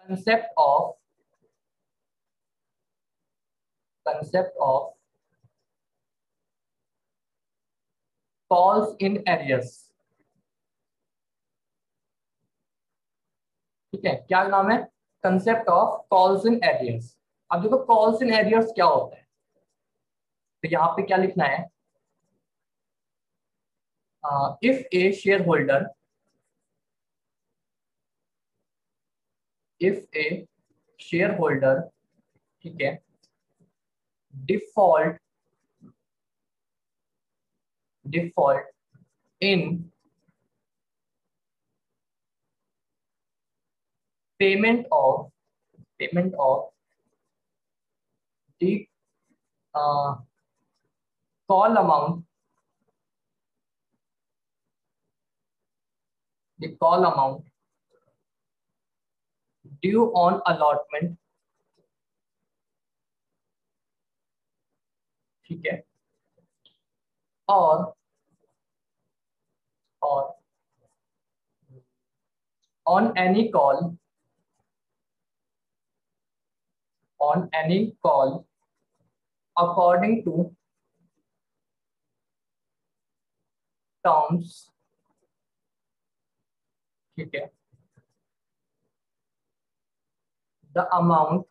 concept of calls in arrears। ठीक है, क्या नाम है? Concept of calls in arrears. अब देखो कॉल्स इन एरियर्स क्या होता है, तो यहाँ पे क्या लिखना है, इफ ए शेयर होल्डर ठीक है default in payment of the call amount due on allotment. ठीक है, और on any call according to terms. ठीक है, the amount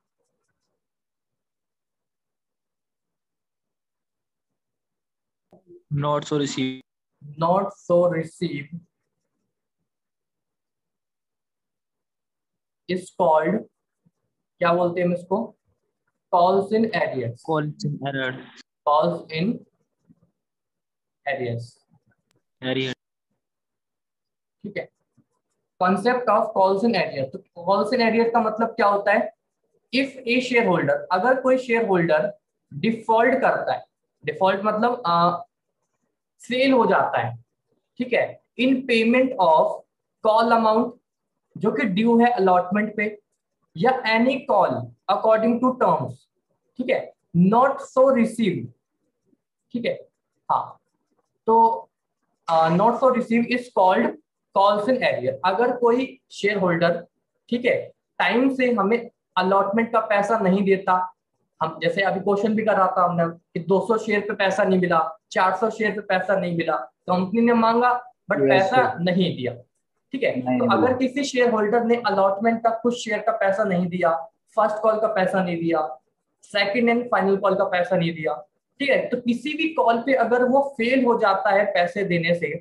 not so received is called, क्या बोलते हैं हम इसको? Calls in arrears. calls in error calls in arrears. area ठीक है, concept of calls in arrears. तो कॉल्स इन एरियर्स का मतलब क्या होता है? इफ ए शेयर होल्डर, अगर कोई शेयर होल्डर डिफॉल्ट करता है, डिफॉल्ट मतलब फेल हो जाता है, ठीक है, in payment of call amount जो कि ड्यू है अलॉटमेंट पे, या any call according to terms, ठीक है, नॉट सो रिसीव्ड। ठीक है, हाँ, तो not so receive is called calls in arrear. अगर कोई शेयर होल्डर, ठीक है, टाइम से हमें अलॉटमेंट का पैसा नहीं देता, हम जैसे अभी क्वेश्चन भी कर रहा था हमने कि 200 शेयर पे पैसा नहीं मिला, 400 शेयर पे पैसा नहीं मिला, कंपनी ने मांगा बट पैसा नहीं दिया। ठीक है, तो अगर किसी शेयर होल्डर ने अलॉटमेंट का कुछ शेयर का पैसा नहीं दिया, फर्स्ट कॉल का पैसा नहीं दिया, सेकंड एंड फाइनल कॉल का पैसा नहीं दिया, ठीक है, तो किसी भी कॉल पे अगर वो फेल हो जाता है पैसे देने से,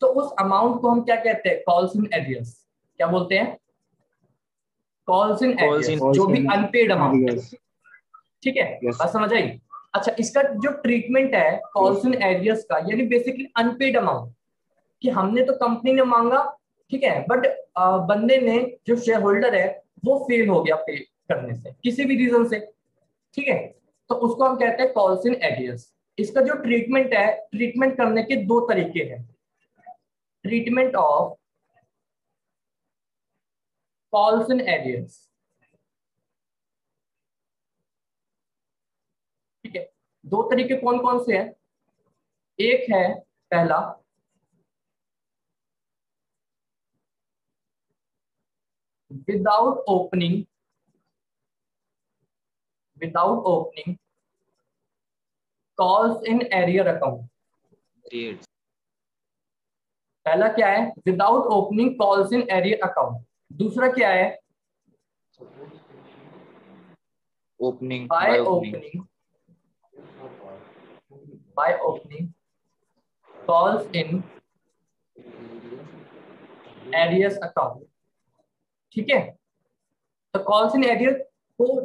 तो उस अमाउंट को हम क्या कहते हैं? Calls in arrears. क्या बोलते हैं? कॉल्स इन एरियर्स, जो भी अनपेड अमाउंट। ठीक है, बात समझ आई? अच्छा, इसका जो ट्रीटमेंट है कॉल्स इन एरियर्स का, यानी बेसिकली अनपेड अमाउंट, कि हमने तो कंपनी ने मांगा, ठीक है, बट बंदे ने, जो शेयर होल्डर है, वो फेल हो गया पे करने से किसी भी रीजन से। ठीक है, तो उसको हम कहते हैं कॉल्स इन एरियर्स। इसका जो ट्रीटमेंट है, ट्रीटमेंट करने के दो तरीके हैं। Treatment of calls in arrears, ठीक है, दो तरीके कौन कौन से हैं? एक है पहला, without opening calls in arrear account. पहला क्या है? Without opening calls in arrear account. दूसरा क्या है? By opening calls in arrears account. ठीक है, तो कॉल्स इन एरियर को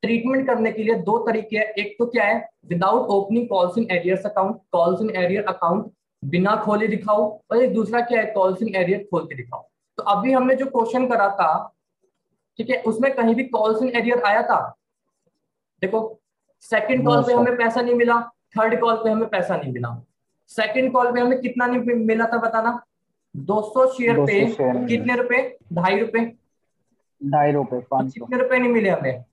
ट्रीटमेंट करने के लिए दो तरीके हैं। एक तो क्या है? Without opening calls in arrears account, calls in arrear account बिना खोले दिखाओ, और एक दूसरा क्या है? कॉल्स इन एरियर खोल के दिखाओ। तो अभी हमने जो क्वेश्चन करा था, ठीक है, उसमें कहीं भी कॉल्स इन एरियर आया था? देखो, सेकंड कॉल पे हमें पैसा नहीं मिला, थर्ड कॉल पे हमें पैसा नहीं मिला। सेकंड कॉल पे हमें कितना नहीं मिला था बताना? 200 शेयर पे कितने रुपए? 2.5 रुपए। 2.5 रुपए, 500। कितने रुपए नहीं मिले हमें?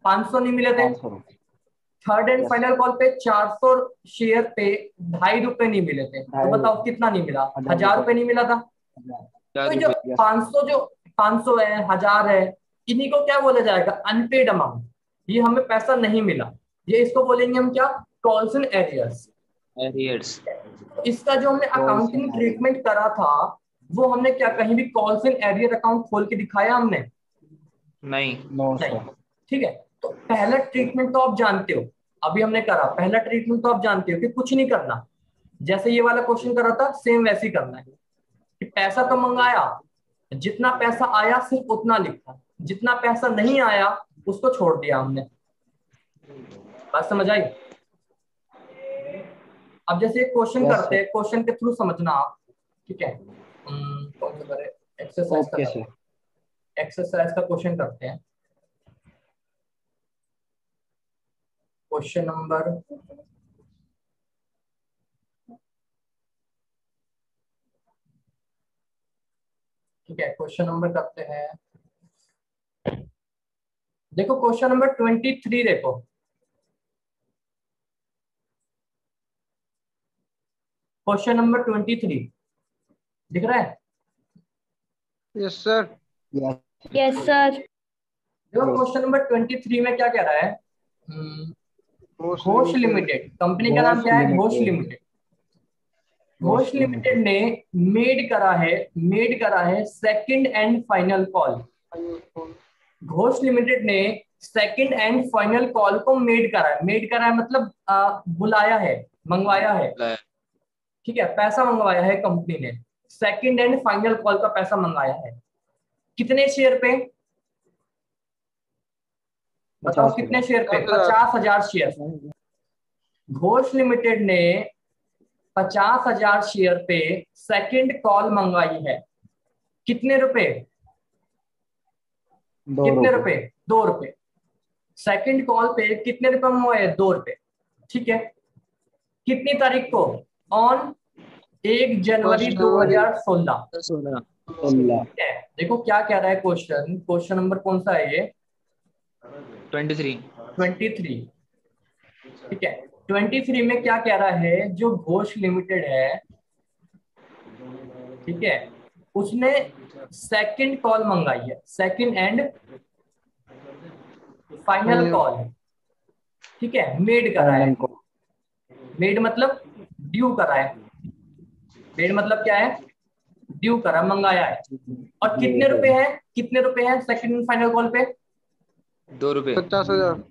500 नहीं मिले थे। 500 रुपए। थर्ड एंड फाइनल कॉल पे 400 शेयर पे 2.5 रुपए नहीं मिले थे। तो बताओ कितना नहीं मिला? 1000 रुपए नहीं मिला था। तो जो 500 जो 500 है, 1000 है, इन्हीं को क्या बोला जाएगा, अनपेड अमाउंट। ये हमें पैसा नहीं मिला, ये इसको बोलेंगे हम क्या, कॉल्स इन एरियर्स। एरियर्स। इसका जो हमने कॉल्स इन अकाउंटिंग ट्रीटमेंट करा था, वो हमने क्या कहीं भी कॉल्स इन एरियर अकाउंट खोल के दिखाया हमने? नहीं। नो नहीं। सर। ठीक है, तो पहला ट्रीटमेंट तो आप जानते हो, अभी हमने करा पहला ट्रीटमेंट तो आप जानते हो कि कुछ नहीं करना, जैसे ये वाला क्वेश्चन करा था सेम वैसे ही करना है कि पैसा तो मंगाया, जितना पैसा आया सिर्फ उतना लिखा, जितना पैसा नहीं आया उसको छोड़ दिया हमने। बात समझ आई? अब जैसे क्वेश्चन यस करते सर। हैं, क्वेश्चन के थ्रू समझना आप। ठीक है, कौन सा करें, एक्सरसाइज का ओके करते सर। हैं। एक्सरसाइज का क्वेश्चन करते हैं, क्वेश्चन नंबर, ठीक है क्वेश्चन नंबर करते हैं। देखो क्वेश्चन नंबर 23 देखो, क्वेश्चन नंबर 23 दिख रहा है? Yes sir. Yes yes sir. देखो क्वेश्चन नंबर 23 में क्या कह रहा है, घोष लिमिटेड, कंपनी का नाम घोष क्या है, Ghosh limited. Limited. Ghosh limited ने मेड करा है second and final call. Ghosh limited ने सेकंड एंड फाइनल कॉल को मेड करा है, मेड करा है मतलब बुलाया है, मंगवाया है। ठीक है, पैसा मंगवाया है कंपनी ने, सेकंड एंड फाइनल कॉल का पैसा मंगाया है। कितने शेयर पे बताओ, 50,000। कितने शेयर पे? 50,000। 50,000 शेयर। घोष लिमिटेड ने 50,000 शेयर पे सेकंड कॉल मंगवाई है। कितने रुपए? 2 कितने रुपए। रुपए? 2 रुपए। सेकंड कॉल पे कितने रुपए मंगवाए? 2 रुपए। ठीक है, कितनी तारीख को? ऑन 1 जनवरी 2016। 16। 16। ठीक है, देखो क्या कह रहा है क्वेश्चन, क्वेश्चन नंबर कौन सा है ये, 23। 23। ठीक है, 23 में क्या कह रहा है, जो घोष लिमिटेड है, ठीक है, उसने सेकंड कॉल मंगाई है, सेकंड एंड फाइनल कॉल। ठीक है, मेड करा है, फाइनल को। मेड मतलब ड्यू करा है, मेड मतलब क्या है, ड्यू करा, मंगाया है। और कितने रुपए हैं, कितने रुपए हैं सेकंड एंड फाइनल कॉल पे? 2 रुपए। 50,000।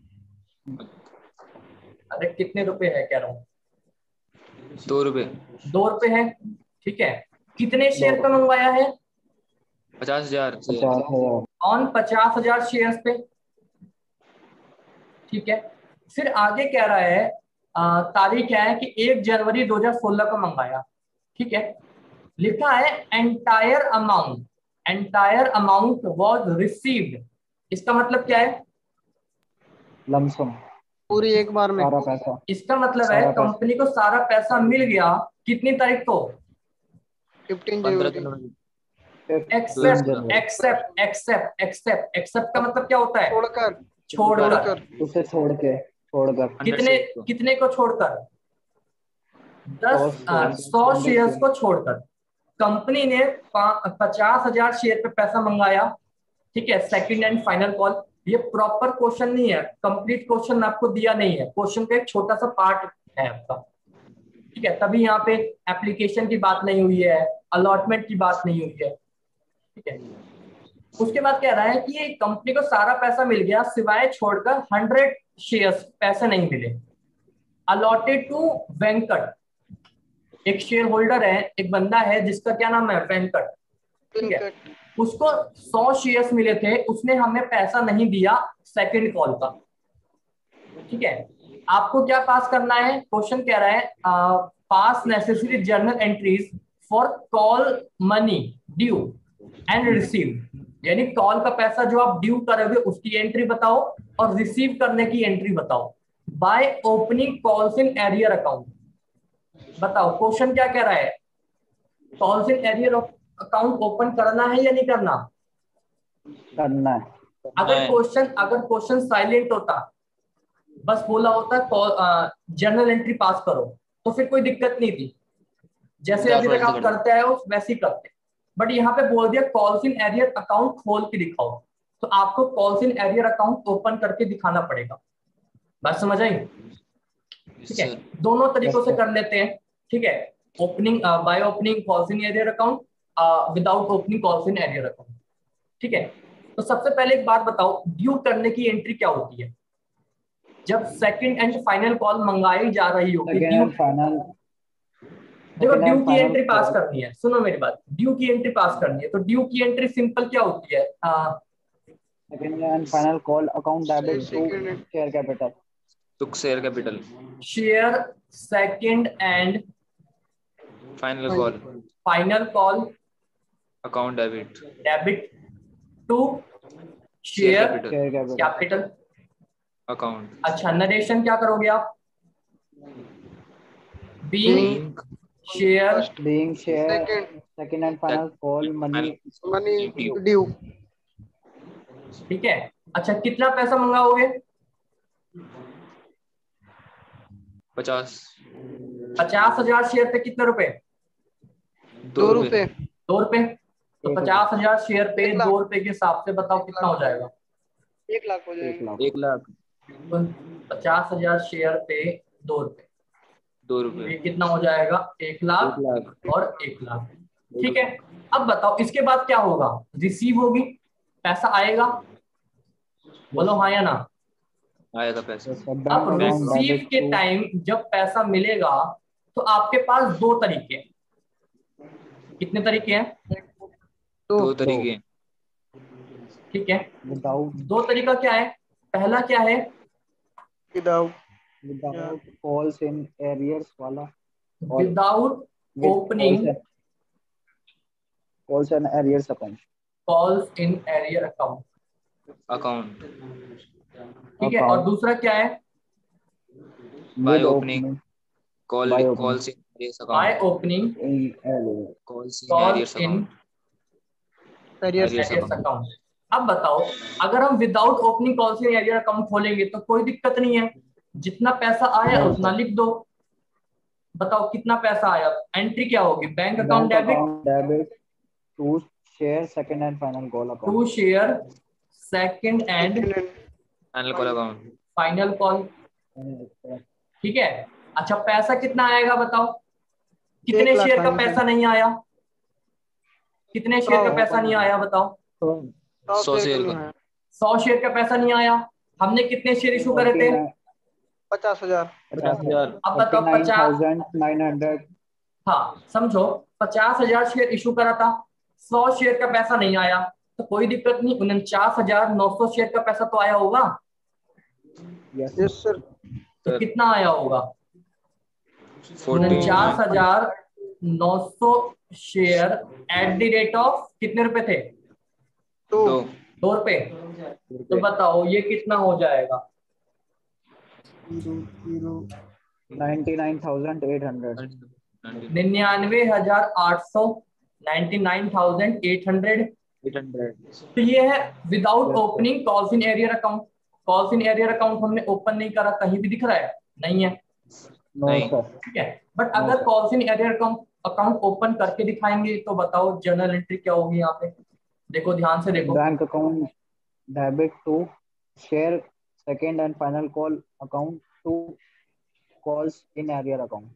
अरे कितने रुपए है कह रहा हूँ, 2 रुपए। 2 रुपए है। ठीक है, कितने शेयर का मंगवाया है? 50,000 से। 50,000। ऑन 50,000 शेयर्स पे। ठीक है, फिर आगे कह रहा है तारीख क्या है कि 1 जनवरी 2016 का मंगाया। ठीक है, लिखा है एंटायर अमाउंट वॉज रिसीव्ड। इसका मतलब क्या है? लमसम। पूरी एक बार में। सारा पैसा। इसका मतलब है सारा पैसा। कंपनी को सारा पैसा मिल गया कितनी तारीख को? 15 15 जनवरी। जनवरी। 3 एक्सेप्ट जनवरी। एक्सेप्ट एक्सेप्ट एक्सेप्ट एक्सेप्ट का मतलब क्या होता है? छोड़कर। छोड़कर। उसे छोड़कर। कितने, 100 को। कितने को छोड़कर? 100 शेयर्स को छोड़कर। कंपनी ने 50,000 शेयर पे पैसा मंगाया। ठीक है, सेकंड एंड फाइनल कॉल। ये प्रॉपर क्वेश्चन नहीं है, कंप्लीट क्वेश्चन आपको दिया नहीं है, क्वेश्चन का एक छोटा सा पार्ट है आपका। ठीक है, तभी यहाँ पे एप्लीकेशन की बात नहीं हुई है, अलॉटमेंट की बात नहीं हुई है। ठीक है, उसके बाद कह रहा है कि ये कंपनी को सारा पैसा मिल गया सिवाय छोड़कर 100 शेयर्स पैसे नहीं मिले। अलॉटेड टू वेंकट, एक शेयर होल्डर है, एक बंदा है जिसका क्या नाम है, वेंकट। ठीक है, उसको 100 शेयर्स मिले थे, उसने हमें पैसा नहीं दिया सेकंड कॉल का। ठीक है, आपको क्या पास करना है, क्वेश्चन कह रहा है पास necessary journal entries for call money due and receive. यानी कॉल का पैसा जो आप ड्यू करोगे उसकी एंट्री बताओ और रिसीव करने की एंट्री बताओ by opening calls in arrear account. बताओ क्वेश्चन क्या कह रहा है, calls in arrear account open करना है या नहीं करना? करना है। अगर क्वेश्चन साइलेंट होता, बस बोला होता जर्नल एंट्री पास करो, तो फिर कोई दिक्कत नहीं थी, जैसे अभी तक आप करते आए हो वैसे ही करते। बट यहाँ पे बोल दिया कॉल्स इन एरियर अकाउंट खोल के दिखाओ, तो आपको calls in arrear account open करके दिखाना पड़ेगा। बात समझ आई? ठीक है, दोनों तरीकों से कर लेते हैं। ठीक है, opening by opening calls in arrear account, without opening calls in arrear account. ठीक है, तो सबसे पहले एक बात बताओ, ड्यू करने की एंट्री क्या होती है? जब सेकंड एंड फाइनल कॉल मंगाई जा रही होगी, ड्यू देखो ड्यू की एंट्री पास करनी है, सुनो मेरी बात, ड्यू की एंट्री पास करनी है, तो ड्यू की एंट्री सिंपल क्या होती है? Second and final call account debit to share capital, to share capital, share second and final call account debit to share capital account. अच्छा, नरेशन क्या करोगे आप? Being share second and final call money due. ठीक है, अच्छा कितना पैसा मंगाओगे? 50,000 share पे कितने रुपए? 2 रुपए। 2 रुपए, तो 50,000 शेयर पे 2 रुपए के हिसाब से बताओ कितना हो जाएगा? 1 लाख हो जाएगा। 1 लाख। 50,000 शेयर पे 2 रुपए, 2 रुपए, ये कितना हो जाएगा? 1 लाख और 1 लाख। ठीक है, अब बताओ इसके बाद क्या होगा? रिसीव होगी, पैसा आएगा, बोलो हाँ या ना? आएगा पैसा। अब रिसीव के टाइम जब पैसा मिलेगा तो आपके पास 2 तरीके हैं। कितने तरीके हैं? 2 तरीके। ठीक है, 2 तरीका क्या है? पहला क्या है? विदाउट कॉल्स इन एरियर्स वाला, without opening calls in arrears account, calls in arrear account. ठीक है, और दूसरा क्या है? By opening calls in arrears bye account, opening calls in arrears arrears account. Account. अब बताओ, अगर हम without opening calls in arrear account खोलेंगे तो कोई दिक्कत नहीं है, जितना पैसा आया उतना लिख दो। बताओ कितना पैसा आया, एंट्री क्या होगी? Bank account debit to share second and final call account, to share second and final call account, final call. ठीक है, अच्छा पैसा कितना आएगा बताओ? कितने शेयर का पैसा नहीं आया? कितने शेयर का पैसा नहीं आया बताओ? 100 शेयर का। 100 शेयर का पैसा नहीं आया। हमने कितने शेयर इशू करे थे? 50,000। 50,000। अब बताओ 49,900। हाँ समझो, 50,000 शेयर इशू करा था, 100 शेयर का पैसा नहीं आया, तो कोई दिक्कत नहीं, 49,900 शेयर का पैसा तो आया होगा। Yes sir. तो कितना आया होगा? 49,900 share at the rate of कितने रुपए थे? 2 रुपए। तो बताओ ये कितना हो जाएगा? 99,800। 99,800, 99,800। तो ये है without opening calls in arrear account. Calls in arrear account हमने ओपन नहीं करा, कहीं भी दिख रहा है? नहीं है। ठीक है, बट अगर calls in arrear account open करके दिखाएंगे तो बताओ जर्नल एंट्री क्या होगी यहाँ पे? देखो ध्यान से देखो, bank account debit to share second and final call account to calls in arrear account.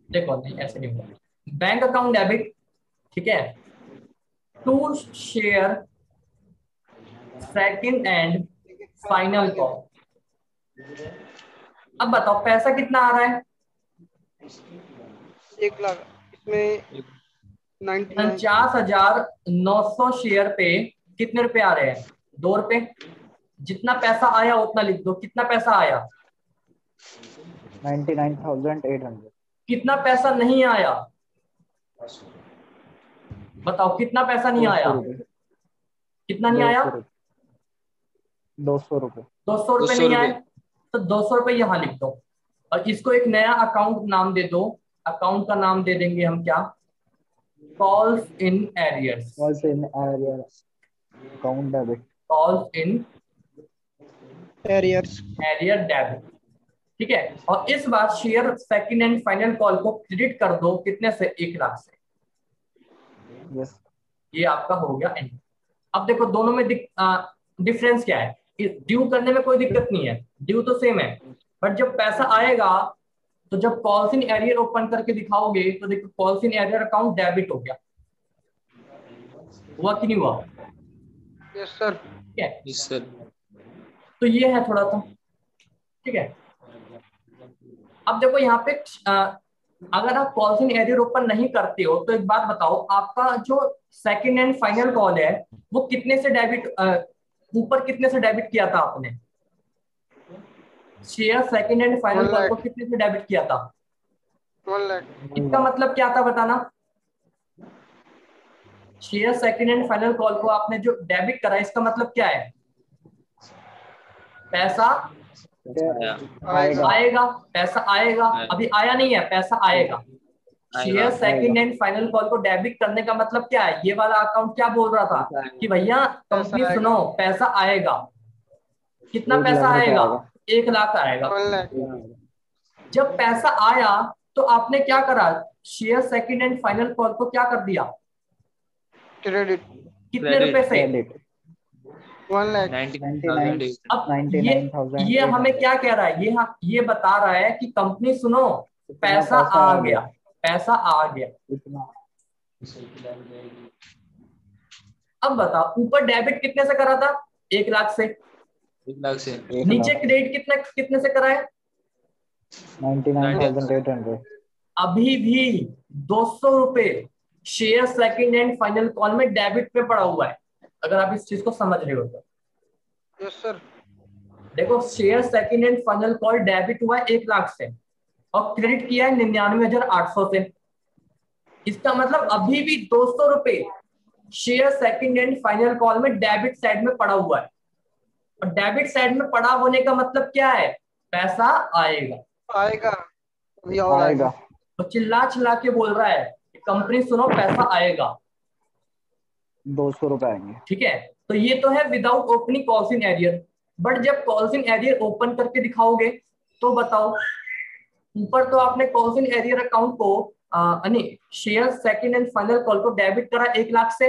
देखो नहीं ऐसे नहीं होगा, बैंक अकाउंट डेबिट, ठीक है, to share second and final call. अब बताओ पैसा कितना आ रहा है? 1 लाख। इसमें 49,900 शेयर पे कितने रुपए आ रहे हैं? 2 रुपए। जितना पैसा आया उतना लिख दो। कितना पैसा आया? 99,800। कितना पैसा नहीं आया? बताओ कितना पैसा नहीं आया? कितना नहीं आया? 200 रुपए। 200 रुपए नहीं आए, तो 200 रुपए यहाँ लिख दो और इसको एक नया अकाउंट नाम दे दो। अकाउंट का नाम दे देंगे हम क्या? Calls in arrears. Calls in arrears account debit. Calls in arrears arrear debit. ठीक है, और इस बार share second and final call को क्रेडिट कर दो कितने से? 1 लाख से। यस। ये आपका हो गया एन। अब देखो दोनों में डिफरेंस क्या है, ड्यू करने में कोई दिक्कत नहीं है, ड्यू तो सेम है, बट जब पैसा आएगा तो जब कॉल्स इन एरियर ओपन करके दिखाओगे तो देखो calls in arrear account debit हो गया, हुआ कि नहीं हुआ? Yes sir. ठीक है, यस सर। तो ये है थोड़ा सा, ठीक है। अब देखो यहाँ पे अगर आप कॉल्स इन एरियर ओपन नहीं करते हो तो एक बात बताओ, आपका जो सेकंड एंड फाइनल कॉल है वो कितने से डेबिट, ऊपर कितने से डेबिट किया था आपने? Share second and final 1 call को लाख। कितने से डेबिट किया था? 1 लाख। इसका मतलब क्या था बताना? Share second and final call को आपने जो डेबिट करा इसका मतलब क्या है? पैसा आएगा। आएगा, पैसा आएगा, अभी आया नहीं है, पैसा आएगा। Share second and final call को डेबिट करने का मतलब क्या है? ये वाला अकाउंट क्या बोल रहा था कि भैया कंपनी पैसा सुनो, पैसा आएगा। कितना 1 पैसा लाख रुपए आएगा? आएगा। 1 लाख आएगा। 1 लाख। जब पैसा आया तो आपने क्या करा? Share second and final call को क्या कर दिया? क्रेडिट। कितने रुपए से? क्रेडिट 1 लाख। 99,000। अब 99,000 ये हमें क्या कह रहा है? ये बता रहा है कि कंपनी सुनो, पैसा आ गया, पैसा आ गया। इतना। अब बताओ ऊपर डेबिट कितने से करा था? 1 लाख से। 1 लाख से। 1 नीचे लाख क्रेडिट कितने से करा है? 99,800। अभी भी 200 रुपए share second and final call में डेबिट पे पड़ा हुआ है, अगर आप इस चीज को समझ रहे हो तो। Yes sir. देखो share second and final call debit हुआ है 1 लाख से और क्रेडिट किया है 99,800 से। इसका मतलब अभी भी 200 रुपए share second and final call में डेबिट साइड में पड़ा हुआ है। और डेबिट साइड में पड़ा होने का मतलब क्या है? पैसा आएगा। आएगा अभी और आएगा। आएगा। तो चिल्ला चिल्ला के बोल रहा है कि कंपनी सुनो, पैसा आएगा। 200 रुपए आएंगे। ठीक है, तो ये तो है without opening calls in arrear. But जब कॉल्स इन एरियर ओपन करके दिखाओगे तो बताओ, ऊपर तो आपने कॉल्स इन एरियर अकाउंट को share second and final call को डेबिट करा 1 लाख से।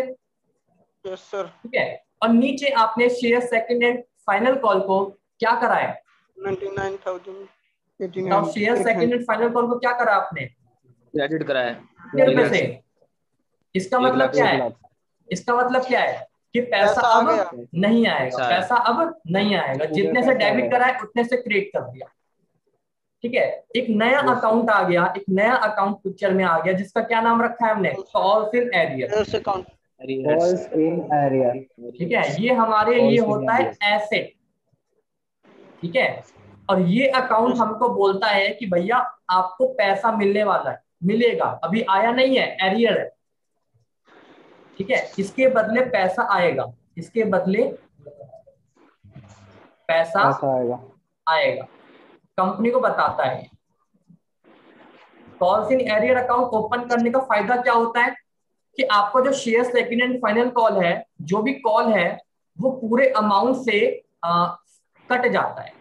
Yes sir. ठीक है, और नीचे आपने share second and final call को क्या करा है? 99,089। Share second and final call को क्या करा आपने? क्रेडिट करा है कितने रुपए से? इसका 1 मतलब लाख क्या से। है? इसका मतलब क्या है कि पैसा पैसा आ अब गया। नहीं आएगा, पैसा आया। पैसा अब नहीं आएगा, जितने से पैसा डेबिट आएगा। करा है उतने से क्रेडिट कर दिया। ठीक है, एक नया Yes. अकाउंट आ गया, एक नया अकाउंट पिक्चर में आ गया जिसका क्या नाम रखा है हमने? Calls in arrear. Yes account. Calls in arrear. ठीक है, ये हमारे लिए Calls in होता है arrears. एसेट। ठीक है, और ये अकाउंट हमको बोलता है कि भैया आपको पैसा मिलने वाला है, मिलेगा, अभी आया नहीं है, एरियर है। ठीक है, इसके बदले पैसा आएगा, इसके बदले पैसा आएगा। आएगा, कंपनी को बताता है। Calls in arrear account open करने का फायदा क्या होता है कि आपका जो share second and final call है, जो भी कॉल है वो पूरे अमाउंट से कट जाता है।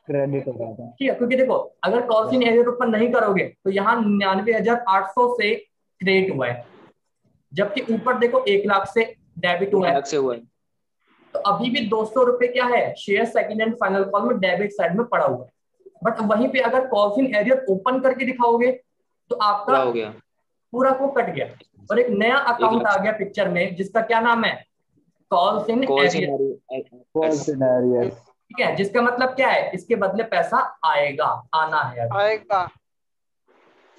क्रेडिट हो जाता है। ठीक है, क्योंकि देखो अगर कॉल्स इन एरियर ओपन नहीं करोगे तो यहाँ 99,800 से क्रेडिट हुआ है, जबकि ऊपर देखो 1 लाख से डेबिट हुआ 1 है। लाख से हुआ है। तो अभी भी 200 रुपए क्या है? Share second and final call में डेबिट साइड में पड़ा हुआ है। बट वहीं पे अगर कॉल्स इन एरियर ओपन करके दिखाओगे तो आपका पूरा हो गया। पूरा को कट गया और एक नया अकाउंट आ गया पिक्चर में जिसका क्या नाम है? Calls in calls in arrear. Calls in arrear. ठीक है, जिसका मतलब क्या है? इसके बदले पैसा आएगा, आना है अभी। आएगा।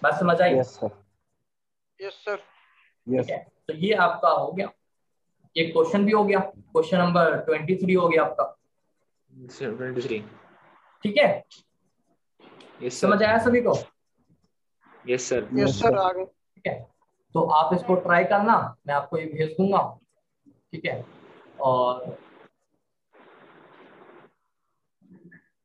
बस समझ आई? Yes sir. Yes sir. ठीक है, तो ये आपका हो गया, एक क्वेश्चन भी हो गया, क्वेश्चन नंबर 23 हो गया आपका। 23। ठीक है, यस समझ सर। आया सभी को? Yes sir. यस सर आ गए। ठीक है, तो आप इसको ट्राई करना, मैं आपको ये भेज दूंगा। ठीक है, और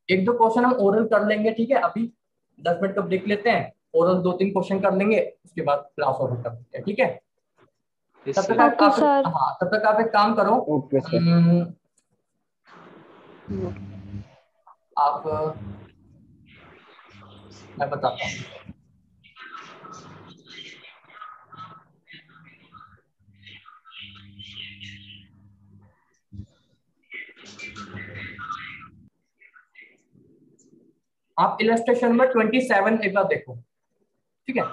एक दो क्वेश्चन हम ओरल कर लेंगे। ठीक है, अभी 10 मिनट का ब्रेक लेते हैं, ओरल 2-3 क्वेश्चन कर लेंगे, उसके बाद क्लास ओवर कर लेते हैं। ठीक है, यस तब सर। तक आप ओके सर। हाँ तब तक आप एक काम करो। Okay sir. आप मैं बताता हूँ। आप इलस्ट्रेशन नंबर 27 एक बार देखो, ठीक है।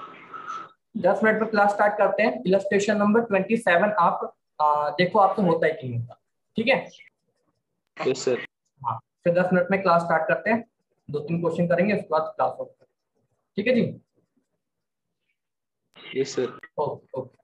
10 मिनट में क्लास स्टार्ट करते हैं। इलस्ट्रेशन नंबर 27 आप देखो आपसे होता है कि नहीं होता, ठीक है। Yes sir. हाँ, फिर 10 मिनट में क्लास स्टार्ट करते हैं, 2-3 क्वेश्चन करेंगे, उसके बाद क्लास होगा, ठीक है जी। Yes sir. Okay okay.